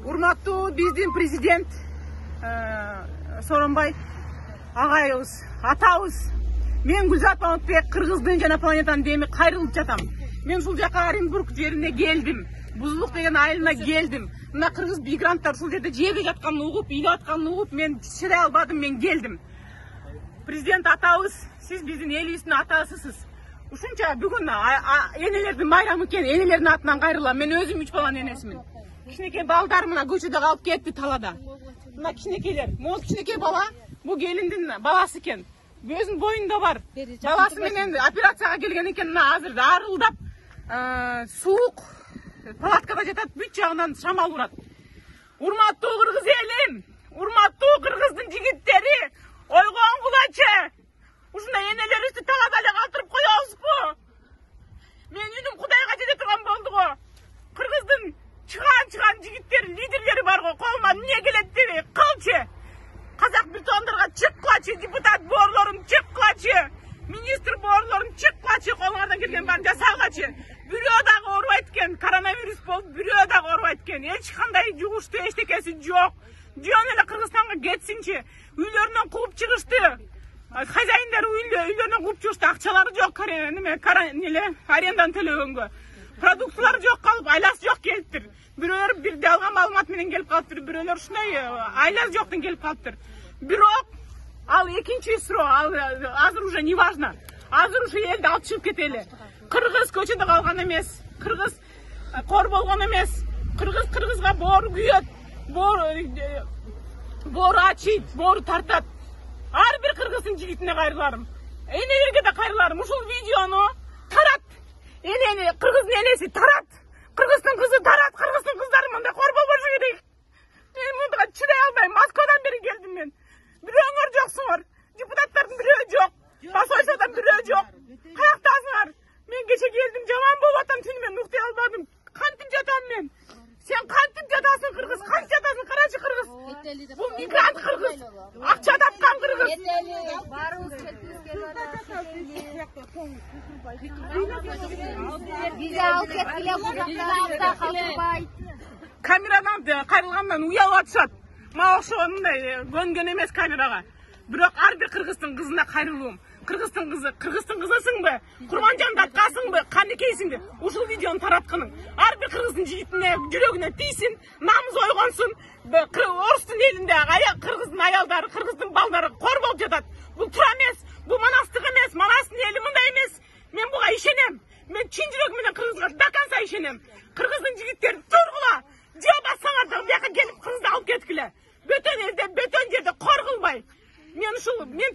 Урматтуу биздин президент Сооронбай агайыбыз, атабыз, мен Гүлзат Мамытбек Кыргыздын жана планетанын деми кайрылып жатам. Мен ушул жака Оренбург жерине келдим. Бузулук деген айылына келдим. Мына кыргыз мигранттар ушул жерде жебе жатканын угуп, үйлөп атканын угуп, мен чыдай албадым, мен келдим. Президент атабыз, сиз биздин элибиздин атасысыз. Ушунча бүгүн энелердин майрамы экен, энелердин атынан кайрылам. Мен өзүм 3 баланын энесимин. Кичинекей балдар мына көчөдө калып кетти талада. Мына кичинекейлер, могул кичинекей бала, бул келиндин баласы экен. Өзүнүн боюнда бар. Баласы менен операцияга келген экен, мына азыр арылдап, суук палаткада жатат, бүт жагынан шамал урат. Урматтуу кыргыз элим, урматтуу кыргыздын жигиттери, ойгон кулачы. Ушундай энелерибизди талада эле калтырып коебузбу? Мен үнүм Кудайга жете турган болду го. Кыргыздын чыган жигиттери, лидерлери бар го. Колума эмне келет деби, кылчы. Казак бетондарга чыккылачы, депутат боорлорун чыккылачы, министр боорлорун чыккылачы, колуңардан келген баарын жасагылачы. Бирөө дагы оорубайт экен, коронавирус болуп, бирөө дагы оорубайт экен. Эч кандай жугуштуу эчтекеси жок. Жөн эле Кыргызстанга кетсинчи. Үйлөрүнөн кууп чыгышты. Хозяиндер үйлөрүнөн кууп чыгышты. Акчалары жок, аренданы төлөгөнгө. Продуктылары жок калып, айласы жок келиптир. Бирөөлөр бир жалган маалымат менен келип калыптыр. Бирөөлөр ушундай айласы жоктон келип калыптыр. Бирок ал экинчи суроо, азыр уже не важно. Азыр ушу элди алып чыгып кетели. Кыргыз көчөдө калган эмес. Кыргыз кор болгон эмес. Кыргызга боору күйөт. Боору ачыйт, боору тартат. Ар бир кыргыздын жигитине кайрыларым. Энелерге да кайрыларым. Ушул видеону тарат. Кыргыздын энеси тарат. Кыргыздын кызы тарат. Кыргыздын кыздары мындай кор болбошу керек. Мен мындайга чыдай албайм. Москвадан бери келдим мен. Бирөөңөр жоксуңар. Депутаттардын бирөө жок. Посольстводон бирөө жок. Каяктасыңар? Мен кече келдим, жаман болуп атам, түнү мен уктay албадым. Кантип жатам мен? Сен кантип жатасың кыргыз? Кантип жатасың? Карачы кыргыз. Бул мигрант кыргыз. Акча тапкан кыргыз. Камерадан кайрылгандан уялып атышат. Мага ошондой көнгөн эмес камерага. Бирок ар бир кыргыздын кызына кайрылуум. Кыргыздын кызысыңбы? Курманжан даткасыңбы? Канекейсиңби? Ушул видеону таратканың. Ар бир кыргыздын жигитине, жүрөгүнө тийсин, намыз ойгонсун. Орустун элинде кыргыздын аялдары, кыргыздын балдары кор болуп жатат. Бул туура эмес, бул манастык эмес, манастын эли мындай эмес. Мен буга ишенем. Мен чын жүрөгүм менен кыргызга до конца ишенем. Кыргыздын жигиттери тургула. Же бассаңар да бияка келип кызды алып кеткиле. Бөтөн элде, бөтөн жерде кор кылбай. Мен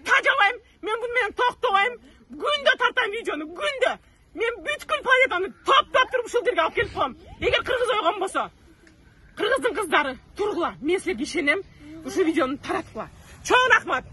тажабайм, мен буну менен токтобойм. Күндө тартам видеону, күндө. Мен бүткүл планетаны топтоп туруп ушул жерге алып келип коем. Эгер кыргыз ойгон болсо, кыргыздын кыздары тургула. Мен силерге ишенем. Ушул видеону тараткыла. Чоң рахмат.